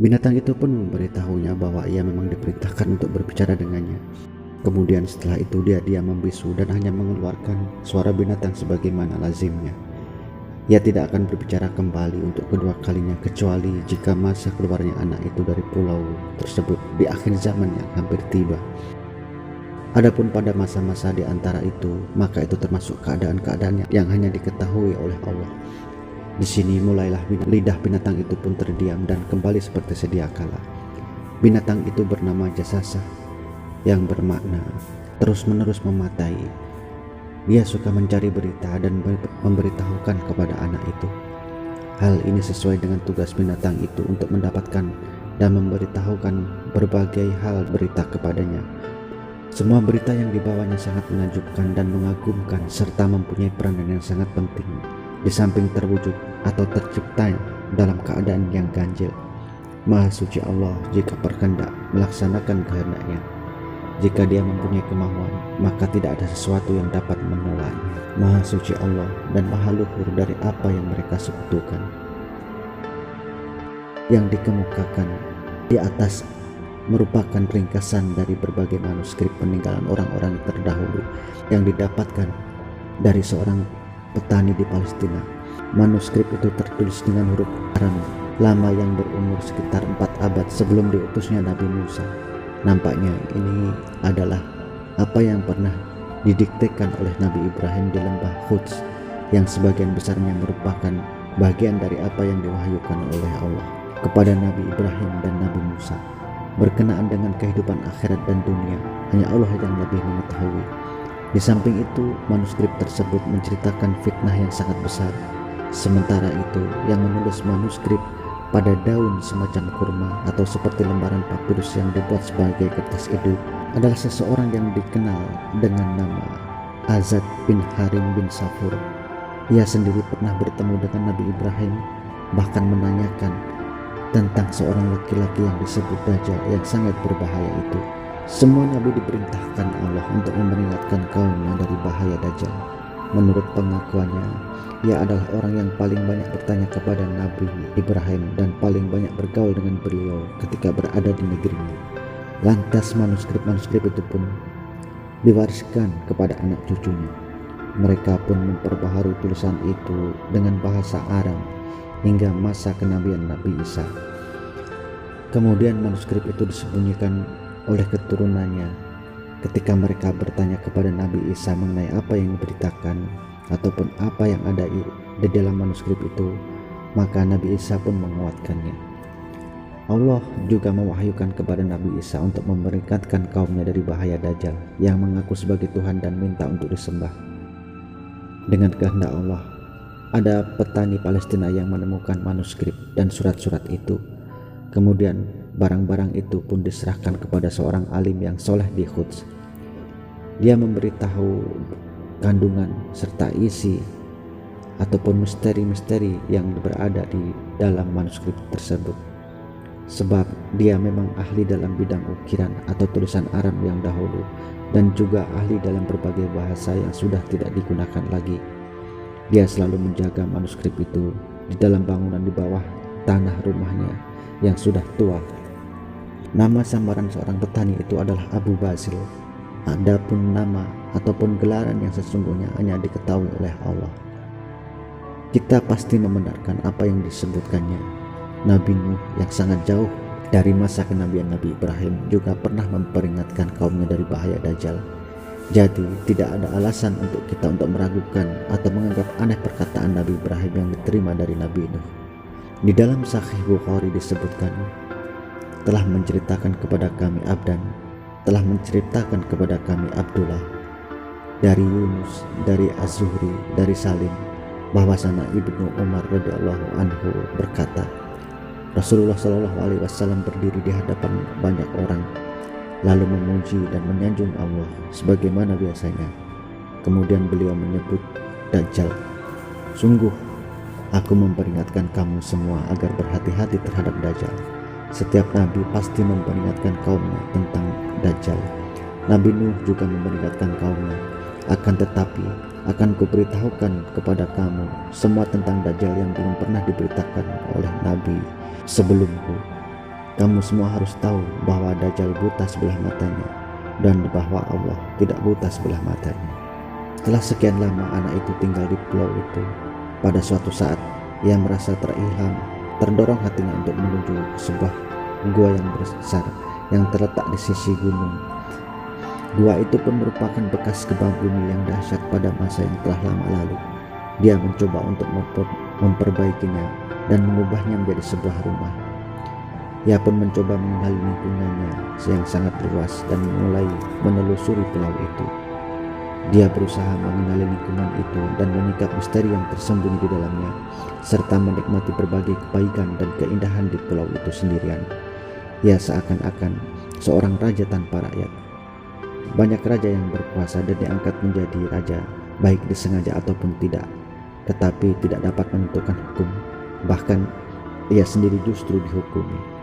Binatang itu pun memberitahunya bahwa ia memang diperintahkan untuk berbicara dengannya. Kemudian setelah itu dia diam membisu dan hanya mengeluarkan suara binatang sebagaimana lazimnya. Ia tidak akan berbicara kembali untuk kedua kalinya kecuali jika masa keluarnya anak itu dari pulau tersebut di akhir zaman yang hampir tiba. Adapun pada masa-masa di antara itu, maka itu termasuk keadaan-keadaan yang hanya diketahui oleh Allah. Di sini mulailah lidah binatang itu pun terdiam dan kembali seperti sedia kala. Binatang itu bernama Jasasa, yang bermakna terus-menerus mematai. Dia suka mencari berita dan memberitahukan kepada anak itu. Hal ini sesuai dengan tugas binatang itu untuk mendapatkan dan memberitahukan berbagai hal berita kepadanya. Semua berita yang dibawanya sangat menakjubkan dan mengagumkan serta mempunyai peranan yang sangat penting di samping terwujud atau tercipta dalam keadaan yang ganjil. Maha suci Allah jika berkehendak melaksanakan kehendaknya. Jika dia mempunyai kemauan, maka tidak ada sesuatu yang dapat menolaknya. Maha suci Allah dan maha luhur dari apa yang mereka sekutukan. Yang dikemukakan di atas merupakan ringkasan dari berbagai manuskrip peninggalan orang-orang terdahulu yang didapatkan dari seorang petani di Palestina. Manuskrip itu tertulis dengan huruf Arami lama yang berumur sekitar 4 abad sebelum diutusnya Nabi Musa. Nampaknya ini adalah apa yang pernah didiktekan oleh Nabi Ibrahim di lembah Quds, yang sebagian besarnya merupakan bagian dari apa yang diwahyukan oleh Allah kepada Nabi Ibrahim dan Nabi Musa. Berkenaan dengan kehidupan akhirat dan dunia, hanya Allah yang lebih mengetahui. Di samping itu, manuskrip tersebut menceritakan fitnah yang sangat besar. Sementara itu, yang menulis manuskrip pada daun semacam kurma atau seperti lembaran papirus yang dibuat sebagai kertas edu adalah seseorang yang dikenal dengan nama Azad bin Harim bin Safur. Ia sendiri pernah bertemu dengan Nabi Ibrahim, bahkan menanyakan tentang seorang laki-laki yang disebut Dajjal yang sangat berbahaya itu. Semua nabi diperintahkan Allah untuk memperingatkan kaumnya dari bahaya Dajjal. Menurut pengakuannya, ia adalah orang yang paling banyak bertanya kepada Nabi Ibrahim dan paling banyak bergaul dengan beliau ketika berada di negerinya. Lantas manuskrip-manuskrip itu pun diwariskan kepada anak cucunya. Mereka pun memperbaharui tulisan itu dengan bahasa Aram hingga masa kenabian Nabi Isa. Kemudian manuskrip itu disembunyikan oleh keturunannya ketika mereka bertanya kepada Nabi Isa mengenai apa yang diberitakan ataupun apa yang ada di dalam manuskrip itu, maka Nabi Isa pun menguatkannya. Allah juga mewahyukan kepada Nabi Isa untuk memperingatkan kaumnya dari bahaya Dajjal yang mengaku sebagai Tuhan dan minta untuk disembah. Dengan kehendak Allah, ada petani Palestina yang menemukan manuskrip dan surat-surat itu. Kemudian barang-barang itu pun diserahkan kepada seorang alim yang soleh di Quds. Dia memberitahu kandungan serta isi ataupun misteri-misteri yang berada di dalam manuskrip tersebut. Sebab dia memang ahli dalam bidang ukiran atau tulisan Aram yang dahulu dan juga ahli dalam berbagai bahasa yang sudah tidak digunakan lagi. Dia selalu menjaga manuskrip itu di dalam bangunan di bawah tanah rumahnya yang sudah tua. Nama samaran seorang petani itu adalah Abu Basil. Adapun nama ataupun gelaran yang sesungguhnya hanya diketahui oleh Allah. Kita pasti membenarkan apa yang disebutkannya. Nabi Nuh yang sangat jauh dari masa kenabian Nabi Ibrahim juga pernah memperingatkan kaumnya dari bahaya Dajjal. Jadi tidak ada alasan untuk kita untuk meragukan atau menganggap aneh perkataan Nabi Ibrahim yang diterima dari Nabi Nuh. Di dalam Sahih Bukhari disebutkan, telah menceritakan kepada kami Abdan, telah menceritakan kepada kami Abdullah, dari Yunus, dari Az-Zuhri, dari Salim, bahwasana Ibnu Umar radhiyallahu anhu berkata, Rasulullah Shallallahu alaihi wasallam berdiri di hadapan banyak orang, lalu memuji dan menyanjung Allah sebagaimana biasanya. Kemudian beliau menyebut Dajjal. Sungguh, aku memperingatkan kamu semua agar berhati-hati terhadap Dajjal. Setiap nabi pasti memperingatkan kaumnya tentang Dajjal. Nabi Nuh juga memperingatkan kaumnya. Akan tetapi, akan kuberitahukan kepada kamu semua tentang Dajjal yang belum pernah diberitakan oleh nabi sebelumku. Kamu semua harus tahu bahwa Dajjal buta sebelah matanya dan bahwa Allah tidak buta sebelah matanya. Setelah sekian lama anak itu tinggal di pulau itu, pada suatu saat ia merasa terilham, terdorong hatinya untuk menuju ke sebuah gua yang besar yang terletak di sisi gunung. Gua itu pun merupakan bekas gempa bumi yang dahsyat pada masa yang telah lama lalu. Dia mencoba untuk memperbaikinya dan mengubahnya menjadi sebuah rumah. Ia pun mencoba mengenali lingkungannya yang sangat luas dan mulai menelusuri pulau itu. Dia berusaha mengenali lingkungan itu dan menyingkap misteri yang tersembunyi di dalamnya, serta menikmati berbagai kebaikan dan keindahan di pulau itu sendirian. Ia seakan-akan seorang raja tanpa rakyat. Banyak raja yang berkuasa dan diangkat menjadi raja, baik disengaja ataupun tidak, tetapi tidak dapat menentukan hukum. Bahkan ia sendiri justru dihukumi.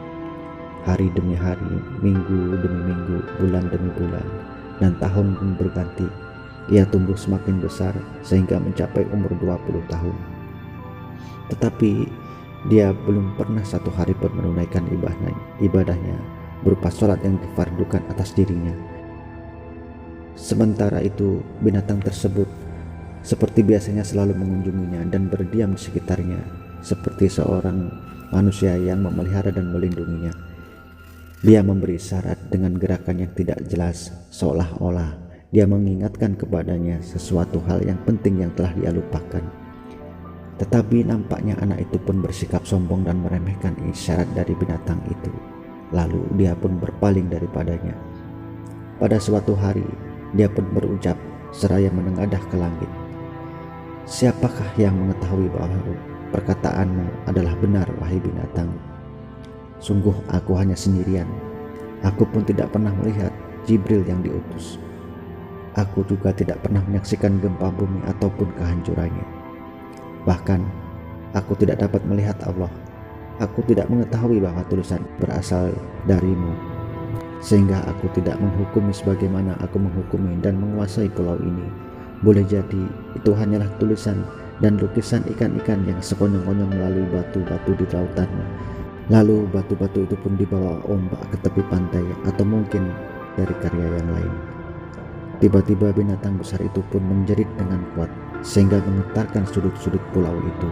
Hari demi hari, minggu demi minggu, bulan demi bulan, dan tahun pun berganti. Ia tumbuh semakin besar sehingga mencapai umur 20 tahun. Tetapi dia belum pernah satu hari pun menunaikan ibadahnya berupa sholat yang difardukan atas dirinya. Sementara itu, binatang tersebut seperti biasanya selalu mengunjunginya dan berdiam di sekitarnya, seperti seorang manusia yang memelihara dan melindunginya. Dia memberi isyarat dengan gerakan yang tidak jelas, seolah-olah dia mengingatkan kepadanya sesuatu hal yang penting yang telah dia lupakan. Tetapi nampaknya anak itu pun bersikap sombong dan meremehkan isyarat dari binatang itu. Lalu dia pun berpaling daripadanya. Pada suatu hari, dia pun berucap seraya menengadah ke langit, "Siapakah yang mengetahui bahwa perkataanmu adalah benar, wahai binatang? Sungguh aku hanya sendirian. Aku pun tidak pernah melihat Jibril yang diutus. Aku juga tidak pernah menyaksikan gempa bumi ataupun kehancurannya. Bahkan aku tidak dapat melihat Allah. Aku tidak mengetahui bahwa tulisan berasal darimu, sehingga aku tidak menghukumi sebagaimana aku menghukumi dan menguasai pulau ini. Boleh jadi itu hanyalah tulisan dan lukisan ikan-ikan yang sekonyong-konyong melalui batu-batu di lautanmu. Lalu batu-batu itu pun dibawa ombak ke tepi pantai, atau mungkin dari karya yang lain." Tiba-tiba binatang besar itu pun menjerit dengan kuat sehingga menggetarkan sudut-sudut pulau itu.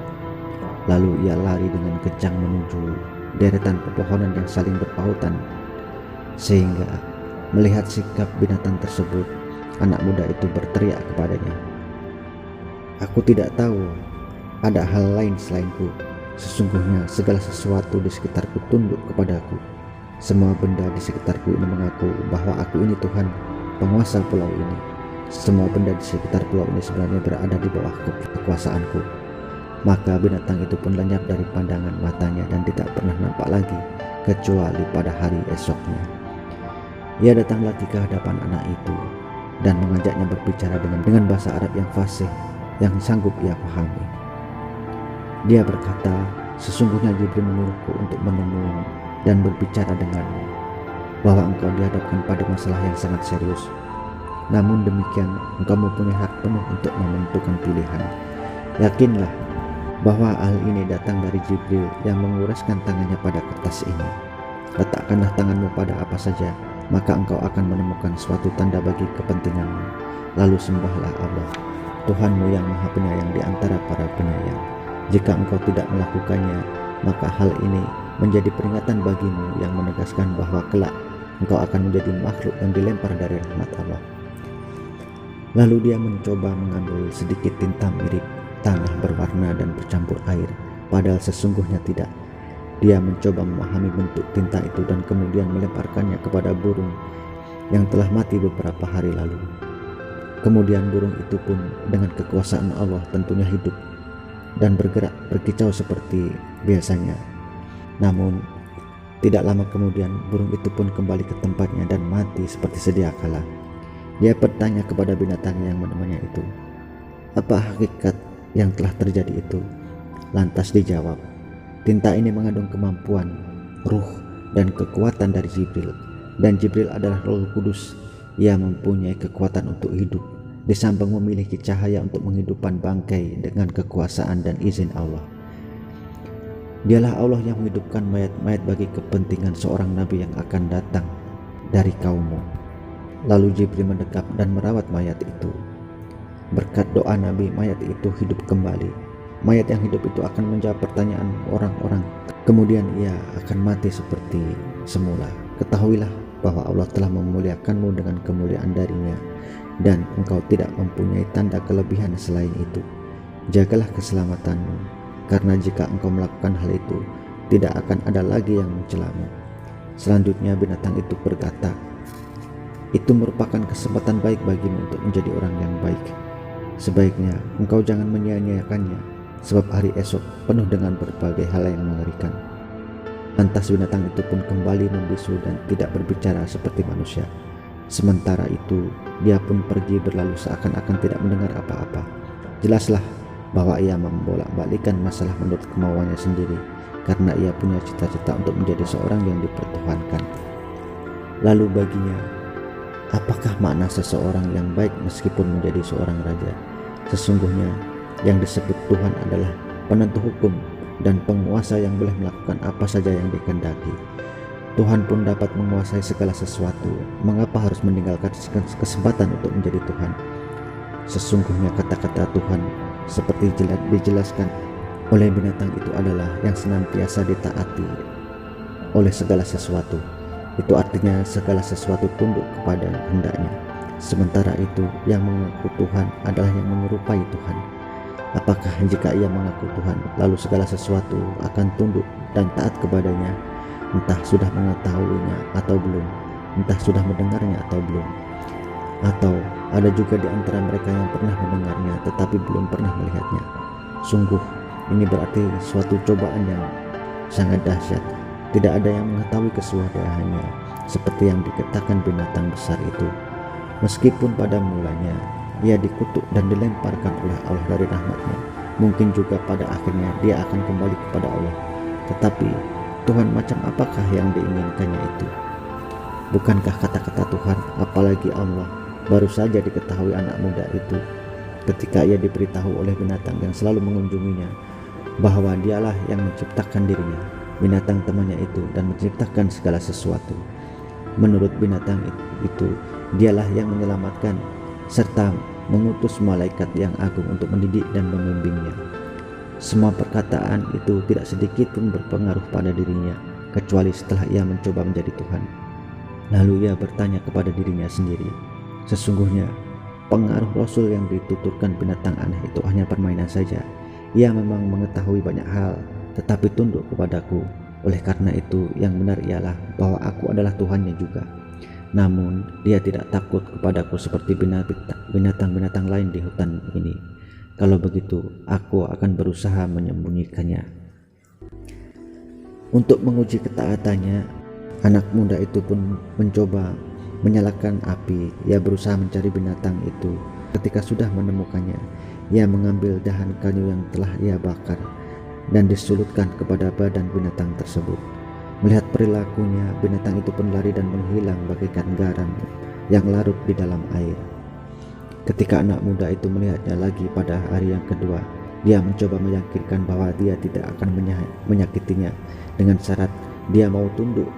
Lalu ia lari dengan kencang menuju deretan pepohonan yang saling berpautan. Sehingga melihat sikap binatang tersebut, anak muda itu berteriak kepadanya, "Aku tidak tahu ada hal lain selainku. Sesungguhnya segala sesuatu di sekitarku tunduk kepadaku. Semua benda di sekitarku ini mengaku bahwa aku ini Tuhan, penguasa pulau ini. Semua benda di sekitar pulau ini sebenarnya berada di bawah kekuasaanku." Maka binatang itu pun lenyap dari pandangan matanya dan tidak pernah nampak lagi kecuali pada hari esoknya. Ia datang lagi ke hadapan anak itu dan mengajaknya berbicara dengan bahasa Arab yang fasih yang sanggup ia pahami. Dia berkata, "Sesungguhnya Jibril menyuruhku untuk menemuimu dan berbicara denganmu, bahwa engkau dihadapkan pada masalah yang sangat serius. Namun demikian, engkau mempunyai hak penuh untuk menentukan pilihan. Yakinlah bahwa hal ini datang dari Jibril yang menguraskan tangannya pada kertas ini. Letakkanlah tanganmu pada apa saja, maka engkau akan menemukan suatu tanda bagi kepentinganmu. Lalu sembahlah Allah, Tuhanmu yang Maha Penyayang di antara para penyayang. Jika engkau tidak melakukannya, maka hal ini menjadi peringatan bagimu yang menegaskan bahwa kelak engkau akan menjadi makhluk yang dilempar dari rahmat Allah." Lalu dia mencoba mengambil sedikit tinta mirip tanah berwarna dan bercampur air, padahal sesungguhnya tidak. Dia mencoba memahami bentuk tinta itu dan kemudian melemparkannya kepada burung yang telah mati beberapa hari lalu. Kemudian burung itu pun dengan kekuasaan Allah tentunya hidup dan bergerak berkicau seperti biasanya. Namun tidak lama kemudian burung itu pun kembali ke tempatnya dan mati seperti sedia kala. Dia bertanya kepada binatang yang menemuinya itu, "Apa hakikat yang telah terjadi itu?" Lantas dijawab, "Tinta ini mengandung kemampuan, ruh, dan kekuatan dari Jibril. Dan Jibril adalah Roh Kudus. Ia mempunyai kekuatan untuk hidup, di samping memiliki cahaya untuk menghidupkan bangkai dengan kekuasaan dan izin Allah." Dialah Allah yang menghidupkan mayat-mayat bagi kepentingan seorang nabi yang akan datang dari kaummu. Lalu Jibril mendekap dan merawat mayat itu. Berkat doa Nabi, mayat itu hidup kembali. Mayat yang hidup itu akan menjawab pertanyaan orang-orang. Kemudian ia akan mati seperti semula. Ketahuilah bahwa Allah telah memuliakanmu dengan kemuliaan darinya, dan engkau tidak mempunyai tanda kelebihan selain itu. Jagalah keselamatanmu, karena jika engkau melakukan hal itu, tidak akan ada lagi yang mencelamu. Selanjutnya binatang itu berkata, itu merupakan kesempatan baik bagimu untuk menjadi orang yang baik. Sebaiknya engkau jangan menyia-nyiakannya, sebab hari esok penuh dengan berbagai hal yang mengerikan. Lantas binatang itu pun kembali membisu dan tidak berbicara seperti manusia. Sementara itu dia pun pergi berlalu seakan-akan tidak mendengar apa-apa. Jelaslah bahwa ia membolak-balikkan masalah menurut kemauannya sendiri, karena ia punya cita-cita untuk menjadi seorang yang dipertuhankan. Lalu baginya, apakah makna seseorang yang baik meskipun menjadi seorang raja? Sesungguhnya yang disebut Tuhan adalah penentu hukum dan penguasa yang boleh melakukan apa saja yang dikehendaki. Tuhan pun dapat menguasai segala sesuatu. Mengapa harus meninggalkan kesempatan untuk menjadi Tuhan? Sesungguhnya kata-kata Tuhan seperti dijelaskan oleh binatang itu adalah yang senantiasa ditaati oleh segala sesuatu. Itu artinya segala sesuatu tunduk kepada kehendaknya. Sementara itu yang mengaku Tuhan adalah yang menyerupai Tuhan. Apakah jika ia mengaku Tuhan, lalu segala sesuatu akan tunduk dan taat kepadanya? Entah sudah mengetahuinya atau belum, entah sudah mendengarnya atau belum. Atau ada juga di antara mereka yang pernah mendengarnya tetapi belum pernah melihatnya. Sungguh ini berarti suatu cobaan yang sangat dahsyat. Tidak ada yang mengetahui kesudahannya, seperti yang dikatakan binatang besar itu. Meskipun pada mulanya ia dikutuk dan dilemparkan oleh Allah dari rahmatnya, mungkin juga pada akhirnya dia akan kembali kepada Allah. Tetapi Tuhan macam apakah yang diinginkannya itu? Bukankah kata-kata Tuhan, apalagi Allah, baru saja diketahui anak muda itu ketika ia diberitahu oleh binatang yang selalu mengunjunginya bahwa dialah yang menciptakan dirinya, binatang temannya itu, dan menciptakan segala sesuatu. Menurut binatang itu, dialah yang menyelamatkan serta mengutus malaikat yang agung untuk mendidik dan membimbingnya. Semua perkataan itu tidak sedikit pun berpengaruh pada dirinya, kecuali setelah ia mencoba menjadi Tuhan. Lalu ia bertanya kepada dirinya sendiri, sesungguhnya pengaruh Rasul yang dituturkan binatang aneh itu hanya permainan saja. Ia memang mengetahui banyak hal, tetapi tunduk kepadaku. Oleh karena itu yang benar ialah bahwa aku adalah Tuhannya juga. Namun dia tidak takut kepadaku seperti binatang-binatang lain di hutan ini. Kalau begitu aku akan berusaha menyembunyikannya. Untuk menguji ketaatannya, anak muda itu pun mencoba menyalakan api. Ia berusaha mencari binatang itu. Ketika sudah menemukannya, ia mengambil dahan kayu yang telah ia bakar dan disulutkan kepada badan binatang tersebut. Melihat perilakunya, binatang itu pun lari dan menghilang bagaikan garam yang larut di dalam air. Ketika anak muda itu melihatnya lagi pada hari yang kedua, dia mencoba meyakinkan bahwa dia tidak akan menyakitinya dengan syarat dia mau tunduk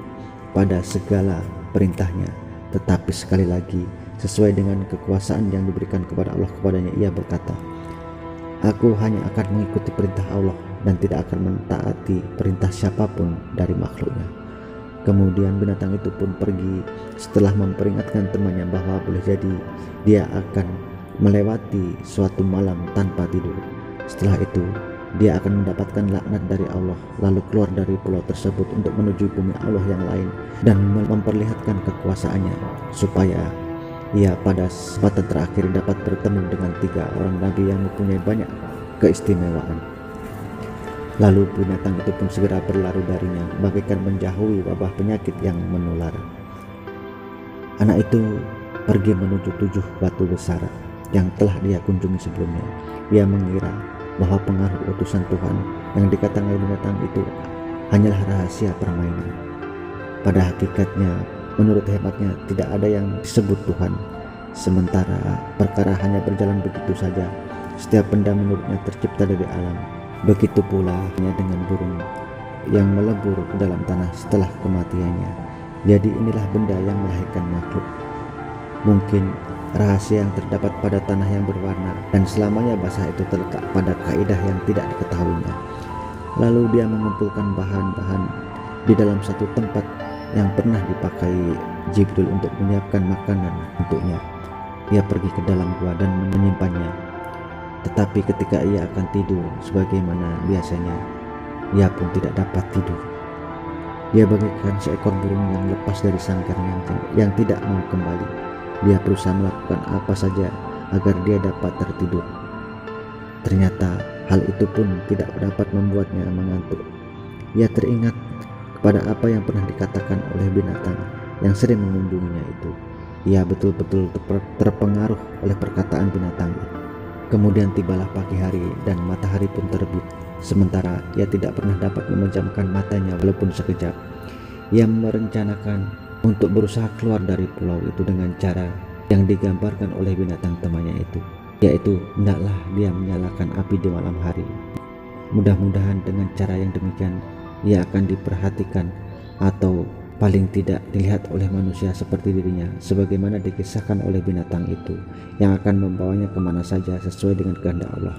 pada segala perintahnya. Tetapi sekali lagi, sesuai dengan kekuasaan yang diberikan kepada Allah kepadanya, ia berkata, aku hanya akan mengikuti perintah Allah dan tidak akan mentaati perintah siapapun dari makhluknya. Kemudian binatang itu pun pergi setelah memperingatkan temannya bahwa boleh jadi dia akan melewati suatu malam tanpa tidur. Setelah itu dia akan mendapatkan laknat dari Allah, lalu keluar dari pulau tersebut untuk menuju bumi Allah yang lain dan memperlihatkan kekuasaannya, supaya ia pada kesempatan terakhir dapat bertemu dengan 3 orang nabi yang mempunyai banyak keistimewaan. Lalu binatang itu pun segera berlari darinya, bagaikan menjauhi wabah penyakit yang menular. Anak itu pergi menuju 7 batu besar yang telah dia kunjungi sebelumnya. Ia mengira bahwa pengaruh utusan Tuhan yang dikatakan binatang itu hanyalah rahasia permainan. Pada hakikatnya, menurut hematnya, tidak ada yang disebut Tuhan. Sementara perkara hanya berjalan begitu saja. Setiap benda menurutnya tercipta dari alam. Begitu pula dengan burung. yang melebur ke dalam tanah setelah kematiannya. Jadi inilah benda yang melahirkan makhluk. Mungkin rahasia yang terdapat pada tanah yang berwarna dan selamanya basah itu terletak pada kaidah yang tidak diketahuinya. Lalu dia mengumpulkan bahan-bahan di dalam satu tempat yang pernah dipakai Jibril untuk menyiapkan makanan untuknya. Ia pergi ke dalam gua dan menyimpannya. Tetapi ketika ia akan tidur sebagaimana biasanya, ia pun tidak dapat tidur. Dia bagaikan seekor burung yang lepas dari sangkarnya yang tidak mau kembali. Dia berusaha melakukan apa saja agar dia dapat tertidur. Ternyata hal itu pun tidak dapat membuatnya mengantuk. Ia teringat kepada apa yang pernah dikatakan oleh binatang yang sering mengunjunginya itu. Ia betul-betul terpengaruh oleh perkataan binatang itu. Kemudian tibalah pagi hari dan matahari pun terbit. Sementara ia tidak pernah dapat memejamkan matanya walaupun sekejap. Ia merencanakan untuk berusaha keluar dari pulau itu dengan cara yang digambarkan oleh binatang temannya itu, yaitu hendaklah dia menyalakan api di malam hari. Mudah-mudahan dengan cara yang demikian ia akan diperhatikan atau paling tidak dilihat oleh manusia seperti dirinya, sebagaimana dikisahkan oleh binatang itu yang akan membawanya kemana saja sesuai dengan kehendak Allah.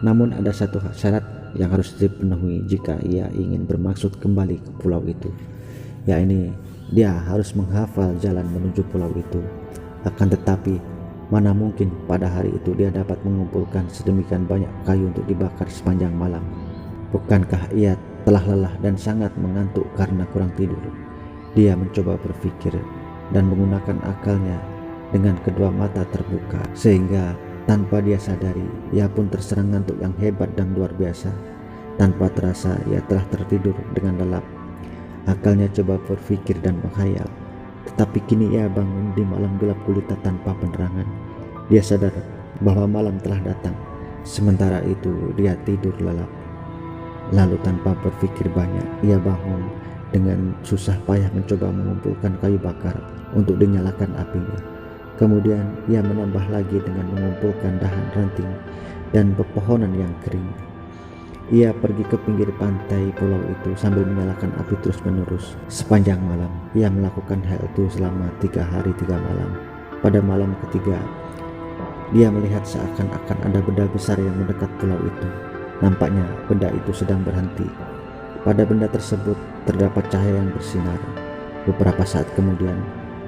Namun ada satu syarat yang harus dipenuhi jika ia ingin bermaksud kembali ke pulau itu, yakni dia harus menghafal jalan menuju pulau itu. Akan tetapi mana mungkin pada hari itu dia dapat mengumpulkan sedemikian banyak kayu untuk dibakar sepanjang malam. Bukankah ia telah lelah dan sangat mengantuk karena kurang tidur? Dia mencoba berpikir dan menggunakan akalnya dengan kedua mata terbuka, sehingga tanpa dia sadari ia pun terserang ngantuk yang hebat dan luar biasa. Tanpa terasa ia telah tertidur dengan lelap. Akalnya coba berpikir dan menghayal, tetapi kini ia bangun di malam gelap gulita tanpa penerangan. Dia sadar bahwa malam telah datang, sementara itu dia tidur lelap. Lalu tanpa berpikir banyak, ia bangun dengan susah payah mencoba mengumpulkan kayu bakar untuk dinyalakan apinya. Kemudian ia menambah lagi dengan mengumpulkan dahan ranting dan pepohonan yang kering. Ia pergi ke pinggir pantai pulau itu sambil menyalakan api terus-menerus. Sepanjang malam, ia melakukan hal itu selama 3 hari 3 malam. Pada malam ketiga, dia melihat seakan-akan ada benda besar yang mendekat pulau itu. Nampaknya benda itu sedang berhenti. Pada benda tersebut terdapat cahaya yang bersinar. Beberapa saat kemudian,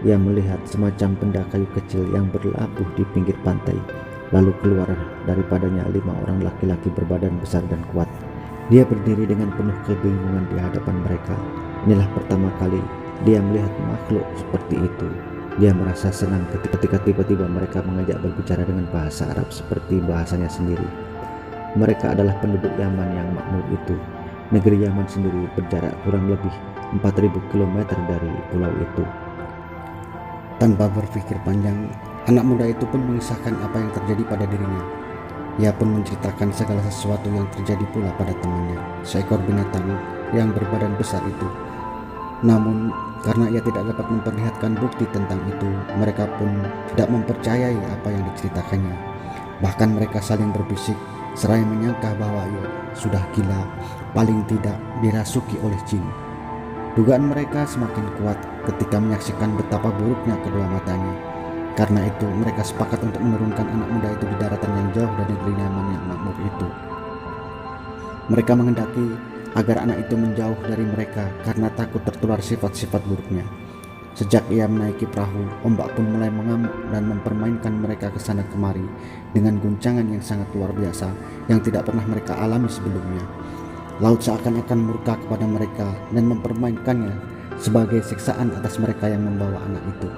ia melihat semacam benda kayu kecil yang berlabuh di pinggir pantai. Lalu keluar daripadanya 5 orang laki-laki berbadan besar dan kuat. Dia berdiri dengan penuh kebingungan di hadapan mereka. Inilah pertama kali dia melihat makhluk seperti itu. Dia merasa senang ketika tiba-tiba mereka mengajak berbicara dengan bahasa Arab seperti bahasanya sendiri. Mereka adalah penduduk Yaman yang makmur itu. Negeri Yaman sendiri berjarak kurang lebih 4.000 km dari pulau itu. Tanpa berpikir panjang, anak muda itu pun mengisahkan apa yang terjadi pada dirinya. Ia pun menceritakan segala sesuatu yang terjadi pula pada temannya, seekor binatang yang berbadan besar itu. Namun karena ia tidak dapat memperlihatkan bukti tentang itu, mereka pun tidak mempercayai apa yang diceritakannya. Bahkan mereka saling berbisik seraya menyangka bahwa ia sudah gila, paling tidak dirasuki oleh jin. Dugaan mereka semakin kuat ketika menyaksikan betapa buruknya kedua matanya. Karena itu mereka sepakat untuk menurunkan anak muda itu di daratan yang jauh dari negeri Yaman yang makmur itu. Mereka menghendaki agar anak itu menjauh dari mereka karena takut tertular sifat-sifat buruknya. Sejak ia menaiki perahu, ombak pun mulai mengamuk dan mempermainkan mereka ke sana kemari dengan guncangan yang sangat luar biasa yang tidak pernah mereka alami sebelumnya. Laut seakan-akan murka kepada mereka dan mempermainkannya sebagai siksaan atas mereka yang membawa anak itu.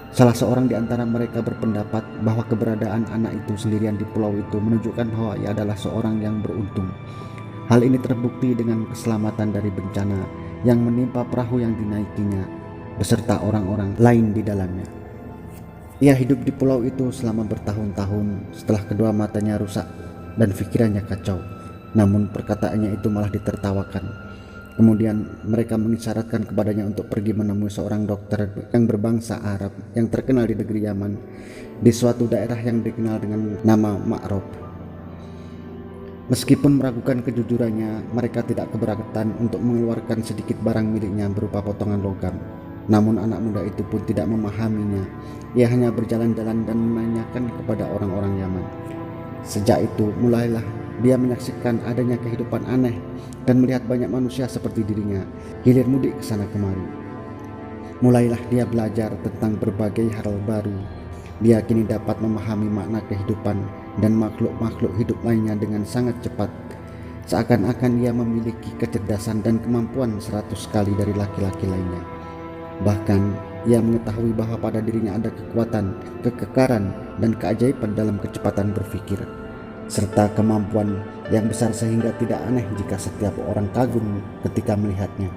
Salah seorang di antara mereka berpendapat bahwa keberadaan anak itu sendirian di pulau itu menunjukkan bahwa ia adalah seorang yang beruntung. Hal ini terbukti dengan keselamatan dari bencana yang menimpa perahu yang dinaikinya beserta orang-orang lain di dalamnya. Ia hidup di pulau itu selama bertahun-tahun setelah kedua matanya rusak dan pikirannya kacau. Namun perkataannya itu malah ditertawakan. Kemudian mereka mengisyaratkan kepadanya untuk pergi menemui seorang dokter yang berbangsa Arab yang terkenal di negeri Yaman, di suatu daerah yang dikenal dengan nama Ma'rob. Meskipun meragukan kejujurannya, mereka tidak keberatan untuk mengeluarkan sedikit barang miliknya berupa potongan logam. Namun anak muda itu pun tidak memahaminya. Ia hanya berjalan-jalan dan menanyakan kepada orang-orang Yaman. Sejak itu mulailah dia menyaksikan adanya kehidupan aneh dan melihat banyak manusia seperti dirinya hilir mudik ke sana kemari. Mulailah dia belajar tentang berbagai hal baru. Dia kini dapat memahami makna kehidupan dan makhluk-makhluk hidup lainnya dengan sangat cepat. Seakan-akan ia memiliki kecerdasan dan kemampuan 100 kali dari laki-laki lainnya. Bahkan ia mengetahui bahwa pada dirinya ada kekuatan, kekekaran, dan keajaiban dalam kecepatan berpikir, serta kemampuan yang besar sehingga tidak aneh jika setiap orang kagum ketika melihatnya.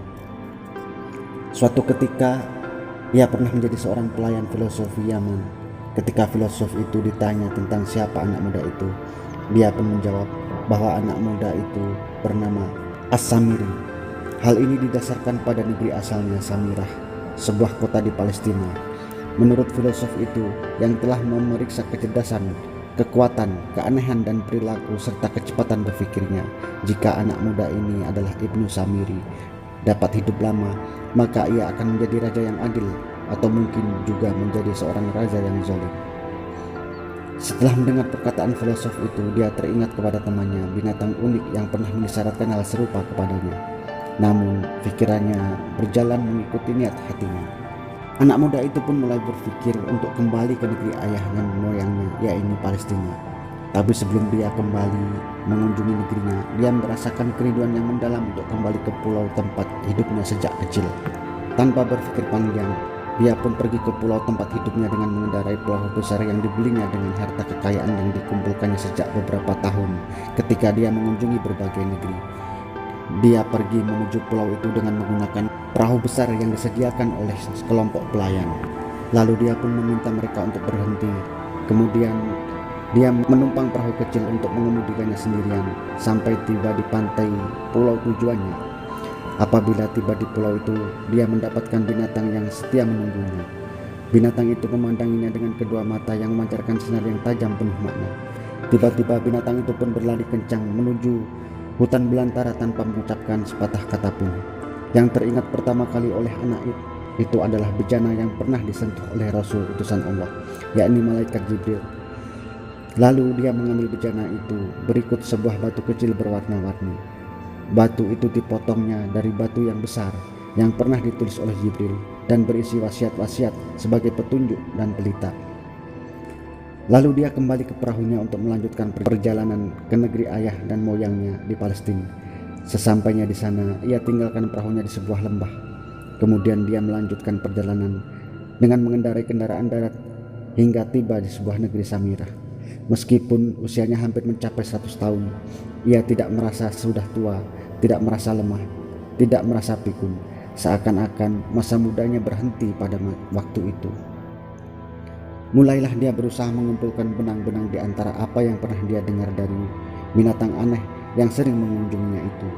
Suatu ketika ia pernah menjadi seorang pelayan filosofi Yaman. Ketika filosof itu ditanya tentang siapa anak muda itu, dia pun menjawab bahwa anak muda itu bernama As-Samiri. Hal ini didasarkan pada negeri asalnya, Samirah, sebuah kota di Palestina. Menurut filosof itu yang telah memeriksa kecerdasan, kekuatan, keanehan dan perilaku serta kecepatan berpikirnya, jika anak muda ini adalah Ibnu Samiri dapat hidup lama, maka ia akan menjadi raja yang adil, atau mungkin juga menjadi seorang raja yang zalim. Setelah mendengar perkataan filosof itu, dia teringat kepada temannya, binatang unik yang pernah mengisyaratkan hal serupa kepadanya. Namun pikirannya berjalan mengikuti niat hatinya. Anak muda itu pun mulai berpikir untuk kembali ke negeri ayah dan moyangnya, yaitu Palestina. Tapi sebelum dia kembali mengunjungi negerinya, dia merasakan kerinduan yang mendalam untuk kembali ke pulau tempat hidupnya sejak kecil. Tanpa berpikir panjang, dia pun pergi ke pulau tempat hidupnya dengan mengendarai perahu besar yang dibelinya dengan harta kekayaan yang dikumpulkannya sejak beberapa tahun ketika dia mengunjungi berbagai negeri. Dia pergi menuju pulau itu dengan menggunakan perahu besar yang disediakan oleh sekelompok pelayan. Lalu dia pun meminta mereka untuk berhenti. Kemudian dia menumpang perahu kecil untuk mengemudikannya sendirian sampai tiba di pantai pulau tujuannya. Apabila tiba di pulau itu, dia mendapatkan binatang yang setia menunggunya. Binatang itu memandanginya dengan kedua mata yang memancarkan sinar yang tajam penuh makna. Tiba-tiba binatang itu pun berlari kencang menuju hutan belantara tanpa mengucapkan sepatah kata pun. Yang teringat pertama kali oleh anak itu adalah bejana yang pernah disentuh oleh Rasul utusan Allah, yakni malaikat Jibril. Lalu dia mengambil bejana itu, berikut sebuah batu kecil berwarna-warni. Batu itu dipotongnya dari batu yang besar yang pernah ditulis oleh Jibril dan berisi wasiat-wasiat sebagai petunjuk dan pelita. Lalu dia kembali ke perahunya untuk melanjutkan perjalanan ke negeri ayah dan moyangnya di Palestina. Sesampainya di sana, ia tinggalkan perahunya di sebuah lembah. Kemudian dia melanjutkan perjalanan dengan mengendarai kendaraan darat hingga tiba di sebuah negeri Samirah. Meskipun usianya hampir mencapai 100 tahun, ia tidak merasa sudah tua, tidak merasa lemah, tidak merasa pikun. Seakan-akan masa mudanya berhenti pada waktu itu. Mulailah dia berusaha mengumpulkan benang-benang di antara apa yang pernah dia dengar dari binatang aneh yang sering mengunjunginya itu.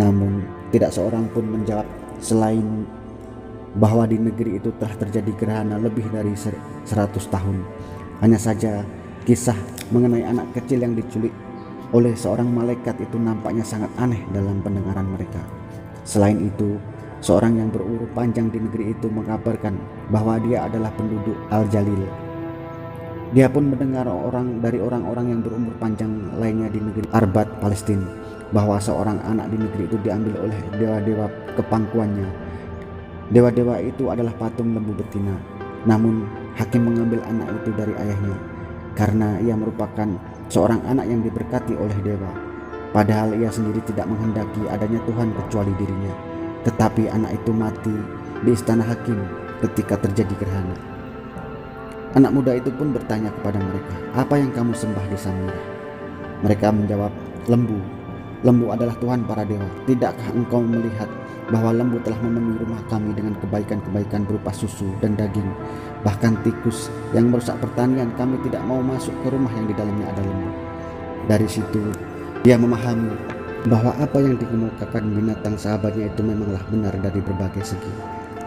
Namun tidak seorang pun menjawab selain bahwa di negeri itu telah terjadi gerhana lebih dari 100 tahun. Hanya saja kisah mengenai anak kecil yang diculik oleh seorang malaikat itu nampaknya sangat aneh dalam pendengaran mereka. Selain itu, seorang yang berumur panjang di negeri itu mengabarkan bahwa dia adalah penduduk Al-Jalil. Dia pun mendengar dari orang-orang yang berumur panjang lainnya di negeri Arbat, Palestina, bahwa seorang anak di negeri itu diambil oleh dewa-dewa kepangkuannya. Dewa-dewa itu adalah patung lembu betina. Namun hakim mengambil anak itu dari ayahnya karena ia merupakan seorang anak yang diberkati oleh dewa, padahal ia sendiri tidak menghendaki adanya Tuhan kecuali dirinya. Tetapi anak itu mati di istana hakim ketika terjadi gerhana. Anak muda itu pun bertanya kepada mereka, "Apa yang kamu sembah di Samirah?" Mereka menjawab, "Lembu. Lembu adalah Tuhan para dewa. Tidakkah engkau melihat bahwa lembu telah memenuhi rumah kami dengan kebaikan-kebaikan berupa susu dan daging? Bahkan tikus yang merusak pertanian kami tidak mau masuk ke rumah yang di dalamnya ada lembu." Dari situ dia memahami bahwa apa yang dikemukakan binatang sahabatnya itu memanglah benar dari berbagai segi.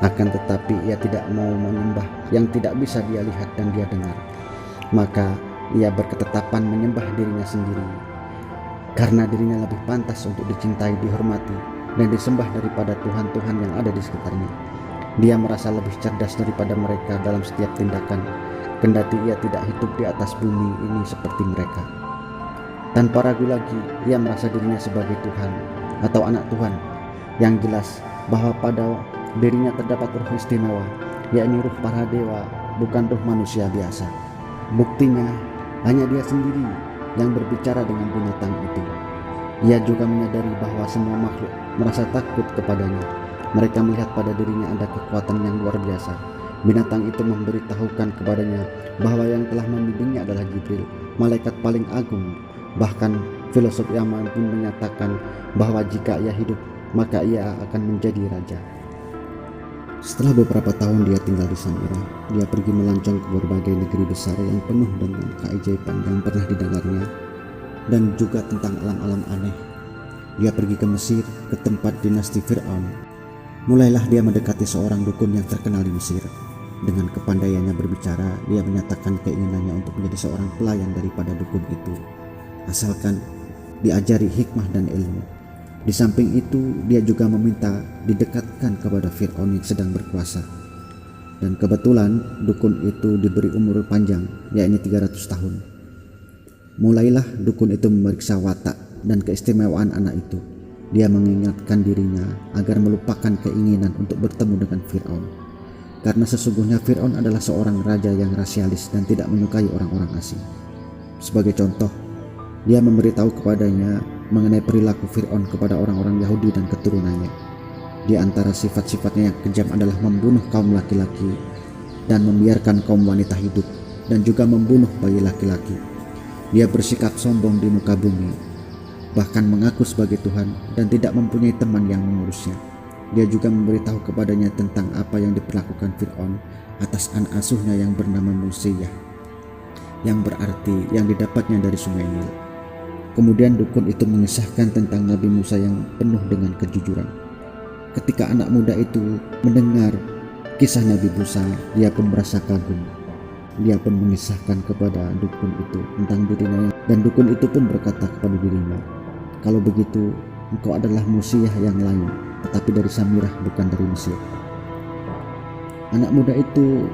Akan tetapi ia tidak mau menyembah yang tidak bisa dia lihat dan dia dengar. Maka ia berketetapan menyembah dirinya sendiri. karena dirinya lebih pantas untuk dicintai, dihormati, dan disembah daripada Tuhan-Tuhan yang ada di sekitarnya. Dia merasa lebih cerdas daripada mereka dalam setiap tindakan, kendati ia tidak hidup di atas bumi ini seperti mereka. Tanpa ragu lagi, ia merasa dirinya sebagai Tuhan atau anak Tuhan. Yang jelas bahwa pada dirinya terdapat roh istimewa, yakni ruh para dewa, bukan ruh manusia biasa. Buktinya, hanya dia sendiri yang berbicara dengan binatang itu. Ia juga menyadari bahwa semua makhluk merasa takut kepadanya. Mereka melihat pada dirinya ada kekuatan yang luar biasa. Binatang itu memberitahukan kepadanya bahwa yang telah membimbingnya adalah Jibril, malaikat paling agung. Bahkan filosof Yaman pun menyatakan bahwa jika ia hidup, maka ia akan menjadi raja. Setelah beberapa tahun dia tinggal di Samira, dia pergi melancong ke berbagai negeri besar yang penuh dengan keajaiban yang pernah didengarnya, dan juga tentang alam-alam aneh. Dia pergi ke Mesir, ke tempat dinasti Fir'aun. Mulailah dia mendekati seorang dukun yang terkenal di Mesir. Dengan kepandaiannya berbicara, dia menyatakan keinginannya untuk menjadi seorang pelayan daripada dukun itu, asalkan diajari hikmah dan ilmu. Di samping itu, dia juga meminta didekatkan kepada Fir'aun yang sedang berkuasa. Dan kebetulan dukun itu diberi umur panjang, yakni 300 tahun. Mulailah dukun itu memeriksa watak dan keistimewaan anak itu. Dia mengingatkan dirinya agar melupakan keinginan untuk bertemu dengan Fir'aun, karena sesungguhnya Fir'aun adalah seorang raja yang rasialis dan tidak menyukai orang-orang asing. Sebagai contoh, dia memberitahu kepadanya mengenai perilaku Fir'aun kepada orang-orang Yahudi dan keturunannya. Di antara sifat-sifatnya yang kejam adalah membunuh kaum laki-laki dan membiarkan kaum wanita hidup, dan juga membunuh bayi laki-laki. Dia bersikap sombong di muka bumi, bahkan mengaku sebagai Tuhan dan tidak mempunyai teman yang mengurusnya. Dia juga memberitahu kepadanya tentang apa yang diperlakukan Fir'aun atas anak asuhnya yang bernama Musiyah, yang berarti yang didapatnya dari sungai Nil. Kemudian dukun itu mengisahkan tentang Nabi Musa yang penuh dengan kejujuran. Ketika anak muda itu mendengar kisah Nabi Musa, dia pun merasa kagum. Dia pun mengisahkan kepada dukun itu tentang dirinya, dan dukun itu pun berkata kepada dirinya, "Kalau begitu, engkau adalah Musiyah yang lain, tetapi dari Samirah, bukan dari Mesir." Anak muda itu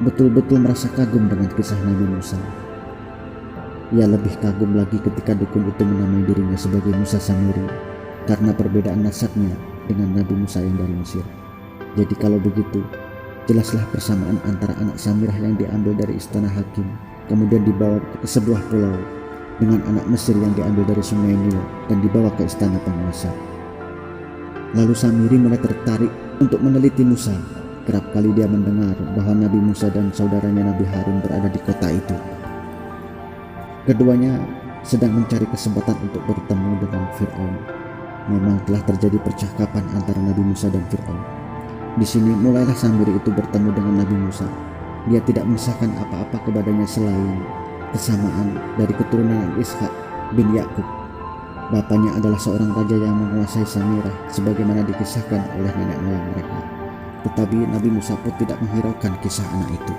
betul-betul merasa kagum dengan kisah Nabi Musa. Ia lebih kagum lagi ketika dukun itu menamai dirinya sebagai Musa Samiri, karena perbedaan nasabnya dengan Nabi Musa yang dari Mesir. Jadi kalau begitu, jelaslah persamaan antara anak Samirah yang diambil dari istana hakim, kemudian dibawa ke sebuah pulau, dengan anak Mesir yang diambil dari sungai Nil dan dibawa ke istana penguasa. Lalu Samiri mulai tertarik untuk meneliti Musa. Kerap kali dia mendengar bahwa Nabi Musa dan saudaranya Nabi Harun berada di kota itu. Keduanya sedang mencari kesempatan untuk bertemu dengan Fir'aun. Memang telah terjadi percakapan antara Nabi Musa dan Fir'aun. Di sini mulailah Samiri itu bertemu dengan Nabi Musa. Dia tidak mengisahkan apa-apa kepadanya selain kesamaan dari keturunan Ishak bin Yakub. Bapaknya adalah seorang raja yang menguasai Samirah, sebagaimana dikisahkan oleh nenek moyang mereka. Tetapi Nabi Musa pun tidak menghiraukan kisah anak itu.